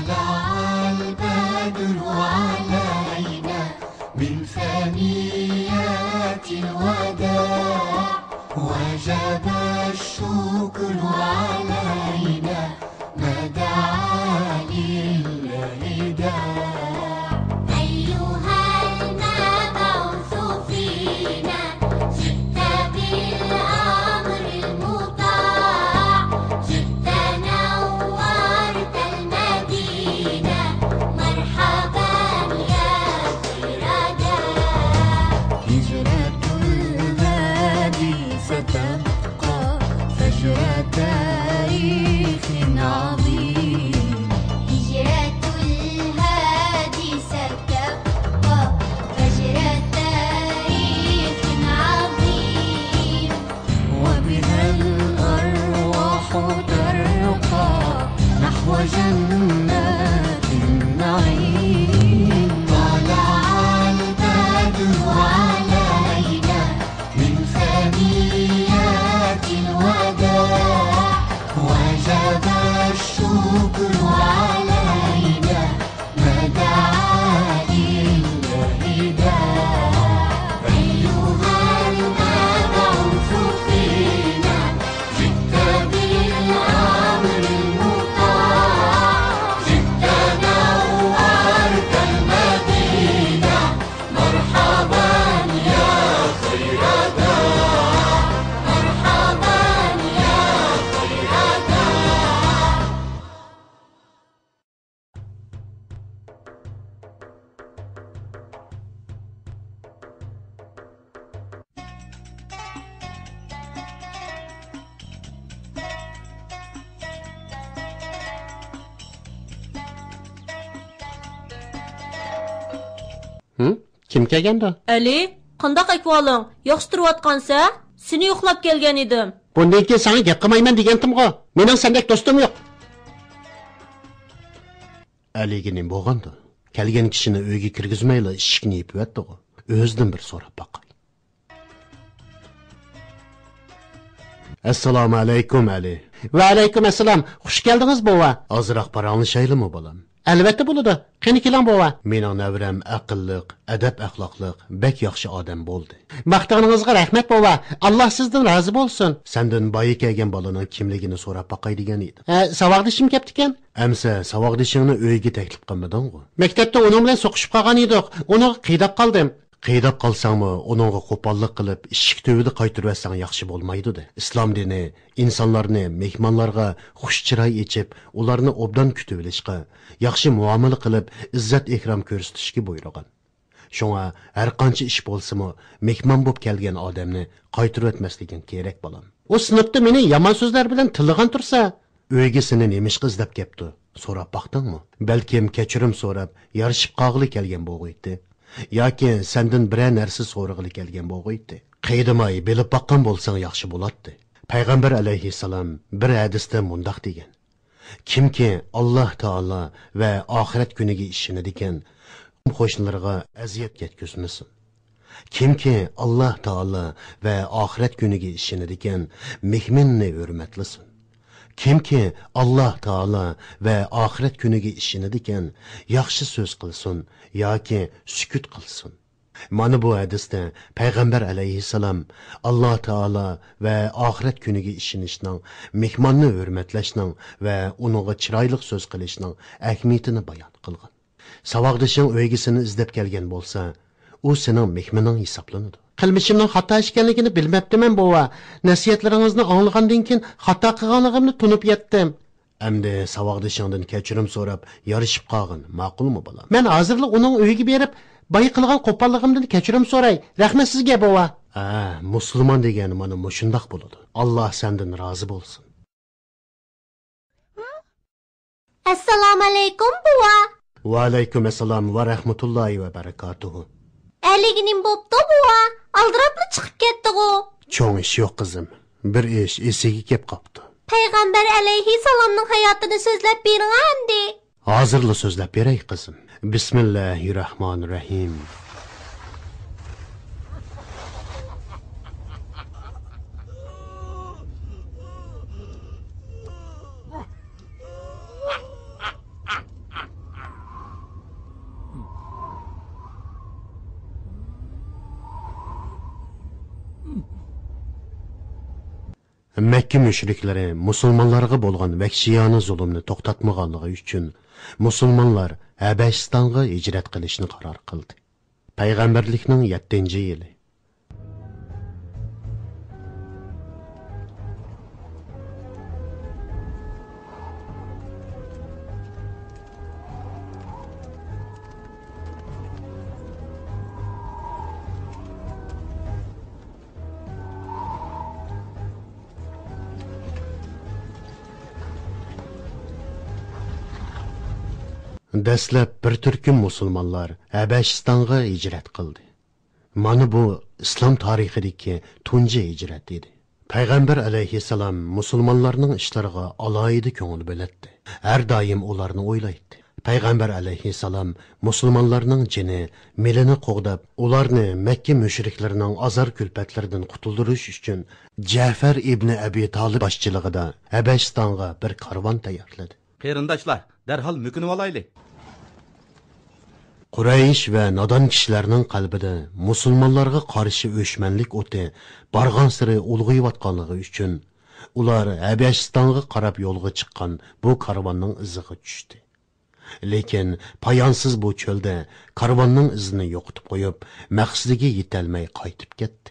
طلع البدر علينا من ثنيات الوداع وجب الشكر علينا ما دعا لله داع أيها المبعوث فينا جئت بالأمر المطاع جئت نورت المدينة مرحبا يا خير داع هجرة الهادي ستبقى فجر تاريخ عظيم هجرة الهادي ستبقى فجر تاريخ عظيم وبها الأرواح ترقى نحو جنات النعيم طلع البدر علينا من ثنيات الوداع وجب الشكر علينا ما دعا لله داع أيها المبعوث فينا جئت بالأمر المطاع جئت نورت المدينة مرحبا يا خير داع مرحبا يا خير داع Kim kelgandi? Ali, qandaq ahvoling? Yaxshi turayotqansa? Seni yo'qlab kelgan edim. Bundan keyin sana gap qilmayman degandim-ku. Mening sendek do'stim yo'q. Aliga nima bo'lgandi? Kelgan kishini uyga kirgizmayla eshikni yopib yotdi-ku. O'zidan bir so'rab boqay. Assalomu alaykum Ali. Va alaykum assalom. Xush keldingiz bova. Ozroq paranglashaylikmi bolam? Albatta bo'ladi. Qani keling bova. Mening navram aqlliq, adab axloqliq, bek yaxshi odam bo'ldi. Maqtaningizga rahmat bova. Alloh sizdan rozi bo'lsin. Sendan boyi kelgan bolaning kimligini so'rab boqay degan edi. Savoqdishim kelibdi ekan. Amsa savoqdishingni uyga taklif qilmading-ku. Maktabda uning bilan so'qishib qolgan edik. Uni qiydab qoldim. Qiydab qolsangmi, uningga qo'pollik qilib, ishik tövida qaytirib versang yaxshi bo'lmaydi-da. Islom dini insonlarni mehmonlarga xush chiroy echib, ularni obdan kutib olishga, yaxshi muomala qilib, izzat ikrom ko'rsatishga buyurgan. Shunga har qancha ish bo'lsa-mu, mehmon bo'lib kelgan odamni qaytirib o'tmasligin kerak bolam. U sinfda meni yomon so'zlar bilan tilg'an tursa, uyga seni nemishqa izlab kelibdi. So'rab baqdingmi? Balkim kechirim so'rab, yarishib qog'ili kelgan bo'g'iydi. yoki sendan biror narsa so'rag'ili kelgan bo'g'iydi. Qaydamay bilib baqqan bo'lsang yaxshi bo'ladi. Payg'ambar alayhissalom bir hadisda mundoq degan: kimki Alloh taolo va oxirat kuniga ishonadigan qo'shnilarga aziyat yetkazmasin. Kimki Alloh taolo va oxirat kuniga ishonadigan mehmonni hurmatlasin. Kimki Alloh taolo va oxirat kuniga ishonadigan yaxshi so'z qilsin yoki sukut qilsin. Mana bu hadisda payg'ambar alayhissalom Alloh taolo va oxirat kuniga ishonishning, mehmonni hurmatlashning va uningga chiroyli so'z qilishning ahamiyatini bayon qilgan. Savoqdishing o'ygisini izlab kelgan bo'lsa, u sening mehmoning hisoblanadi. Qilmishimning xato ekanligini bilmabdiman bova. Nasihatlaringizni anglagandan keyin xato qilganligimni tunib yetdim. Endi savoqdishingdan kechirim so'rab, yarishib qolgin, ma'qulmi bolam? Men hozirlik uning uyiga berib, boy qilgan qo'polligimdan kechirim so'ray. Rahmat sizga bova. Musulmon degani mana shundoq bo'ladi. Alloh sendan rozi bo'lsin. Assalomu alaykum bova. Va alaykum assalom va rahmatullohi va barakatuh. Aligining bo'pti bova. Aldirabli chiqib ketdi-ku. Cho'ng ish yo'q qizim. Bir ish esiga kelib qopti. Payg'ambar alayhissalomning hayotini so'zlab bering endi. Hozirla so'zlab beray qizim. Bismillahirrohmanirrohim. Makka mushriklari musulmonlarga bo'lgan vahshiyona zulmni to'xtatmaganligi uchun musulmonlar Habashistonga hijrat qilishni qaror qildi. Payg'ambarlikning 7-yili. Dastlab bir turkum musulmonlar Habashistonga hijrat qildi. Mana bu islom tarixidagi tunji hijrat edi. Payg'ambar alayhissalom musulmonlarning ishlariga alohida ko'ngil bo'ladi. Har doim ularni o'ylaydi. Payg'ambar alayhissalom musulmonlarning jini, milini qo'g'dab, ularni Makka mushriklarining azor kulpatlaridan qutuldirish uchun Ja'far ibn Abi Talib boshchiligida Habashistonga bir karvon tayyorladi. Qarindoshlar, darhol mukinib olaylik. Quraysh va nodon kishilarning qalbida musulmonlarga qarshi o'shmanlik o'ti bargan siri ulg'ayotganligi uchun ular Habashistonga qarab yo'lga chiqqan bu karvonning iziga tushdi. Lekin poyonsiz bu cho'lda karvonning izini yo'qotib qo'yib, maqsadiga yetolmay qaytib ketdi.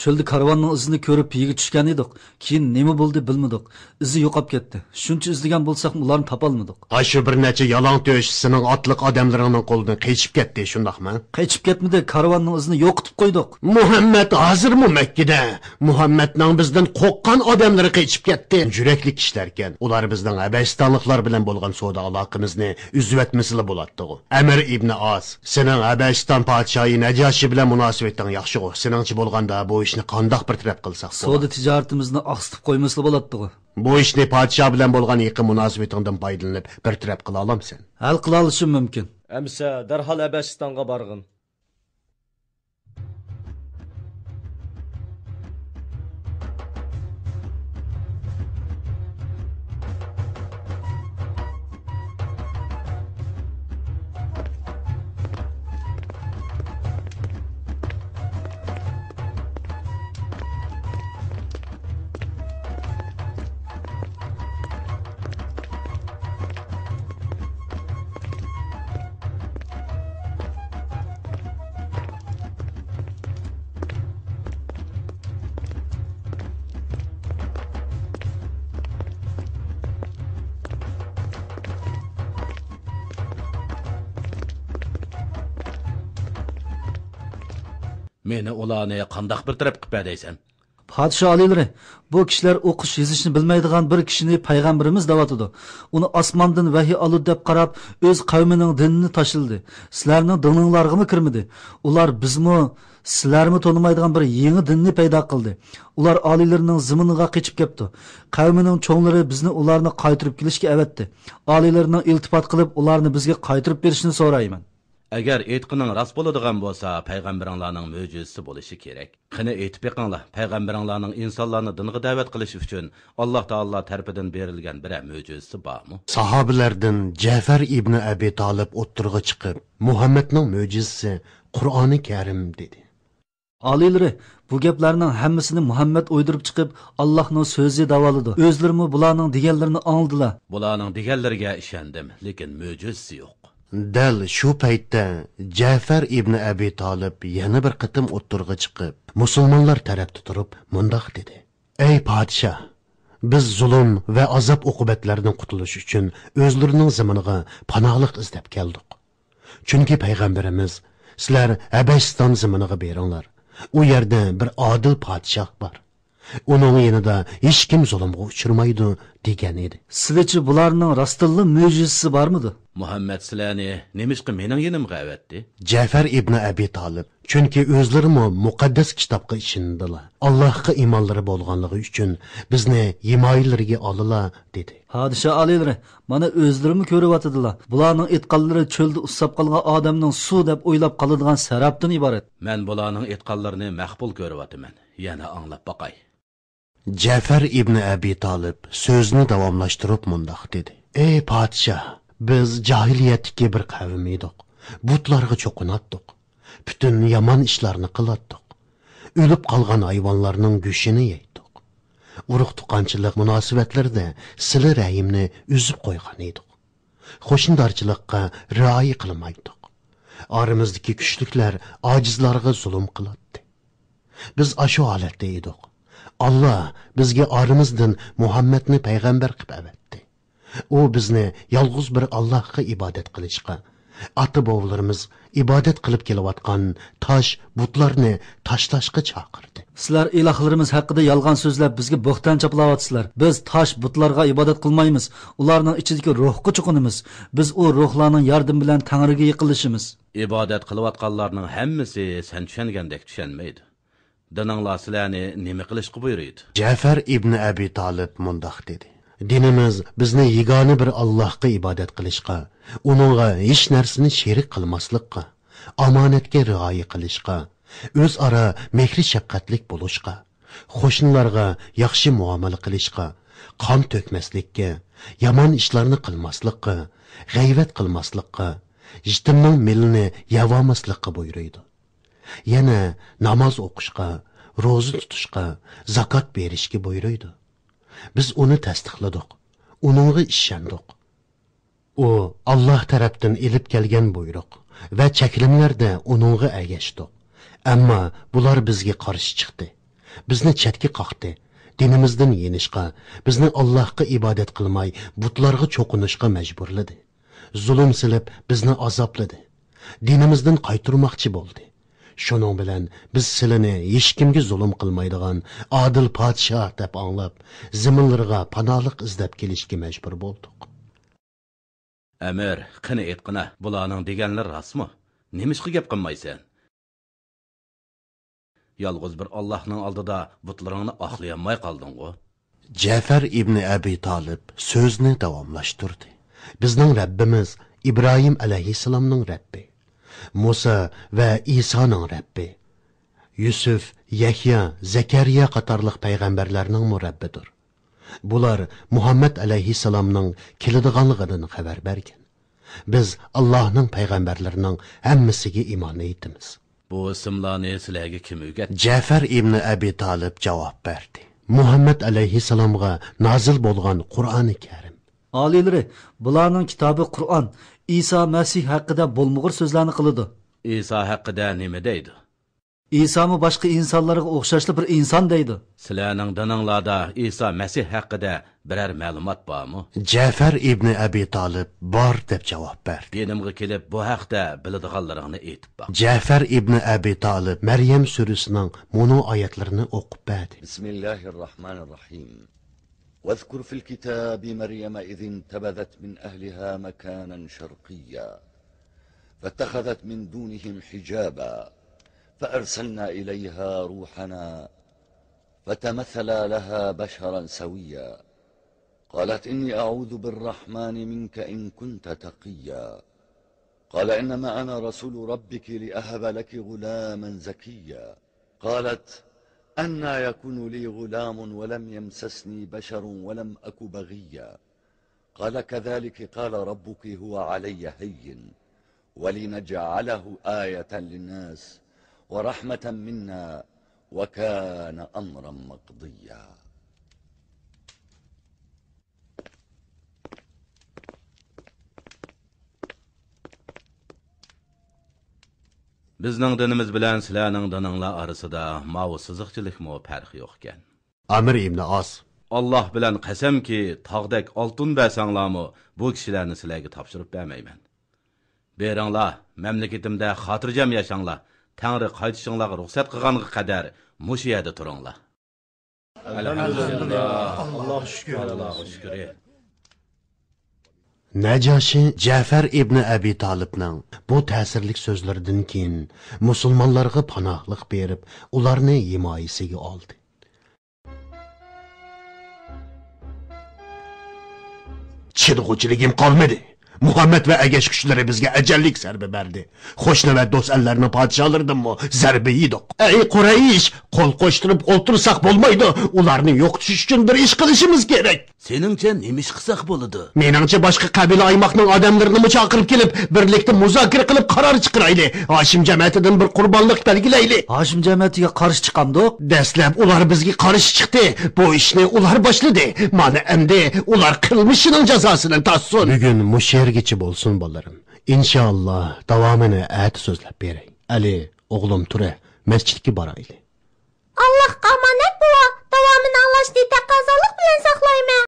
Çölde karvanның izini ko'rib yiga tushgan edik. Keyin nima bo'ldi bilmadik. Izi yo'qolib ketdi. Shuncha izlagan bo'lsak, ularni topolmadik. Shu bir necha yalong to'sh sening otliq odamlaringning qo'lidan qechib ketdi, shundaqmi? Qechib ketmadi, karvanның izini yo'qotib qo'ydik. Muhammad hozirmi Makkada? Muhammadning bizdan qo'rqqan odamlari qechib ketdi. Jurakli kishilar ekan. Ular bizning Habashistonliklar bilan bo'lgan savdo aloqamizni uzib etmasli bo'ladi. Amir ibn As, sening Habashiston podshohi Najoshi bilan munosabating yaxshi-ku. Seningchi bo'lganda bu ishni qandoq bir taraf qilsak bo'ladi? Savdo tijoratimizni oqsitib qo'ymasli bo'ladi. Bu ishni podshoh bilan bo'lgan yaqin munosabatingdan foydalanib bir taraf qila olamsan. Hal qila olishim mumkin. Amsa darhol Habashistonga borgin. Meni ularni qandaq bir taraf qilib deysan? Podsho alilari, bu kishilar o'qish yozishni bilmaydigan bir kishini payg'ambarimiz da'vatidi. Uni osmondan vahiy olib deb qarab, o'z qavmining dinini tashildi. Sizlarning dininglarga kirmadi. Ular bizmi, sizlarmi tonimaydigan bir yangi dinni paydo qildi. Ular alilarining ziminiga qechib ketdi. Qavmining cho'nglari bizni ularni qaytirib kelishga avatdi. Alilarining iltifot qilib, ularni bizga qaytirib berishni so'rayman. Agar aytqining rost bo'ladigan bo'lsa, payg'ambaringlarning mo'jizasi bo'lishi kerak. Qani aytib beqinglar, payg'ambaringlarning insonlarni dinga da'vat qilish uchun Alloh taolo tarafidan berilgan bir mo'jizasi bormi? Sahobalardan Ja'far ibn Abi Talib o'ttirg'i chiqib, Muhammadning mo'jizasi Qur'oni Karim dedi. Alilari, bu gaplarning hammasini Muhammad o'ydirib chiqib, Allohning so'zi davoladi. O'zlarimi bularning deganlarini angladilar. Bularning deganlariga ishondim, lekin mo'jizasi yo'q. Dal shu paytda Ja'far ibn Abi Talib yana bir qitim o'ttirg'i chiqib, musulmonlar tarafda turib, mundoq dedi: "Ey podshoh, biz zulm va azob uqubatlardan qutulish uchun o'zlarining zamoniga panohlik izlab keldik. Chunki payg'ambarimiz, sizlar Habashiston zamoniga beringlar. U yerda bir odil podshoh bor. Uning yanida hech kim zulmga uchirmaydi" degan edi. Sizlarchi bularning rostilla mo'jizasi bormidi? Muhammad sizlarni nemishqa mening yenimga avatdi? Ja'far ibn Abi Talib, chunki o'zlari muqaddas kitobga ishondilar. Allohga iymonlari bo'lganligi uchun bizni himoyalariga oldilar dedi. Podsho alilari, mana o'zlarini ko'ryaptilar. Bularning aytganlari cho'lda usab qolgan odamning suv deb o'ylab qoladigan sarabdan iborat. Men bularning aytganlarini maqbul ko'ryapman. Yana anglab boqay. Ja'far ibn Abi Talib so'zni davomlashtirib mundoq dedi: "Ey podshoh, biz jahiliyatdagi bir qavm edik. Butlarga cho'qinatdik. Butun yomon ishlarni qilatdik. o'lib qolgan hayvonlarning go'shini yeydik. Urug' tuqqanchilik munosabatlarda sili rahimni uzib qo'ygan edik. Qo'shindorchilikqa rioya qilmaydik. Oramizdagi kuchliklar ojizlarga zulm qiladi. Biz ashu holatda edik. Allah bizga orimizdan Muhammadni payg'ambar qilib avatdi. U bizni yolg'iz bir Allohga ibodat qilishga, ota-bobolarimiz ibodat qilib kelayotgan tosh, butlarni tashlashga chaqirdi. Sizlar ilohlarimiz haqida yolg'on so'zlab bizga bo'xton chaplayapsizlar. Biz tosh, butlarga ibodat qilmaymiz. Ularning ichidagi ruhga chuqunimiz. Biz u ruhlarning yordami bilan Tangriga yiqilishimiz. Ibodat qilayotganlarning hammasi sen tushungandek tushunmaydi. Dininglar sizlarni nima qilishga buyuradi? Ja'far ibn Abi Talib mundoq dedi. Dinimiz bizni yagona bir Allohga ibodat qilishga, uningga hech narsani sherik qilmaslikka, omonatga rioya qilishga, o'zaro mehri shafqatlik bo'lishga, qo'shnilarga yaxshi muomala qilishga, qon to'kmaslikka, yomon ishlarni qilmaslikka, g'ayvat qilmaslikka, ijtimning milini yavamaslikka buyuruydi. Yana namoz o'qishga, ro'za tutishga, zakot berishga buyuruydi. Biz uni tasdiqladik, uningga ishondik. U Alloh tarafdan elib kelgan buyruq va cheklimlarda uningga ergashdik. Ammo bular bizga qarshi chiqdi. Bizni chetga qoqdi. Dinimizdan yenishga, bizni Allohga ibodat qilmay, butlarga cho'qinishga majburladi. Zulm silib bizni azobladi. Dinimizdan qaytarmoqchi bo'ldi. Şunun bilan biz silini hech kimga zulm qilmaydigan adil podshoh deb anglab, ziminlarga panolik izlab kelishga majbur bo'ldik. Amir, qani aytqina, bularning deganlar rostmi? Nimishqa gap qilmaysan? Yolg'iz bir Allohning oldida butlaringni oqlayolmay qolding-ku. Ja'far ibn Abi Talib so'zni davomlashtirdi. Bizning Rabbimiz İbrahim alayhissalomning Rabbi, Musa va Isoning Rabbi, Yusuf, Yahya, Zakariya qatorliq payg'ambarlarning murabbidir. Bular Muhammad alayhissalomning keladiganligidan xabar bergan. Biz Allohning payg'ambarlarining hammasiga iymon etamiz. Bu ismlarni sizlarga kim o'rgatdi? Ja'far ibn Abi Talib javob berdi. Muhammad alayhissalomga nozil bo'lgan Qur'oni Karim. Aliylari, bularning kitobi Qur'on İsa Masih haqida bo'lmag'ur so'zlarni qiladi. İsa haqida nima deydi? İsa mı boshqa insonlarga o'xshashli bir inson deydi. Sizlarning dininglarda İsa Masih haqida biror ma'lumot bormi? Ja'far ibn Abi Talib bor deb javob berdi. Dinimga kelib bu haqda biladiganlaringni aytib baq. Ja'far ibn Abi Talib Maryam surasining mono oyatlarini o'qib berdi. Bismillahirrahmanirrahim. واذكر في الكتاب مريم إذ انتبذت من أهلها مكانا شرقيا فاتخذت من دونهم حجابا فأرسلنا إليها روحنا فتمثل لها بشرا سويا قالت إني أعوذ بالرحمن منك إن كنت تقيا قال إنما أنا رسول ربك لأهب لك غلاما زكيا قالت أنى يكون لي غلام ولم يمسسني بشر ولم أك بغيا قال كذلك قال ربك هو علي هين ولنجعله آية للناس ورحمة منا وكان أمرا مقضيا. Bizning dinimiz bilan sizlarning dininglar orasida ma'vusizlikmi farq yo'q ekan. Amir ibn As: Alloh bilan qasamki, tog'dak oltin bersanglarmi, bu kishilarni sizlarga topshirib bermayman. Beringlar, mamlakatimda xotirjam yashanglar. Tangri qaytishinglarga ruxsat qilganiga qadar mush yerda turinglar. Alhamdulillah. Alloh shukr. Najoshi Ja'far ibn Abi Talibning bu ta'sirli so'zlaridan keyin musulmonlarga panohlik berib, ularni himoyasiga oldi. Chidg'uchiligim qolmadi. Muhammad va agash kuchlari bizga ajallik zarba berdi. Qo'shni va do'st ellarning podshohlaridanmi zarba yedik. Ey Quraysh, qo'l qo'shtirib o'ltirsak bo'lmaydi. Ularni yo'qotish uchun bir ish qilishimiz kerak. Seningcha nima ish qilsak bo'ladi? Meningcha boshqa qabila aymoqning odamlarini chaqirib kelib, birlikda muzokara qilib qaror chiqarayli. Hoshim jamiyatidan bir qurbonlik belgilayli. Hoshim jamiyatiga qarshi chiqamdiq. Dastlab ular bizga qarshi chiqdi. Bu ishni ular boshladi. Mana endi ular qilmishining jazosini tortsin. Bugun mushergichi bo'lsin bolarim. Inshaalloh davomini at so'zlab beray. Ali, o'g'lim tura, masjidga borayli. Allohga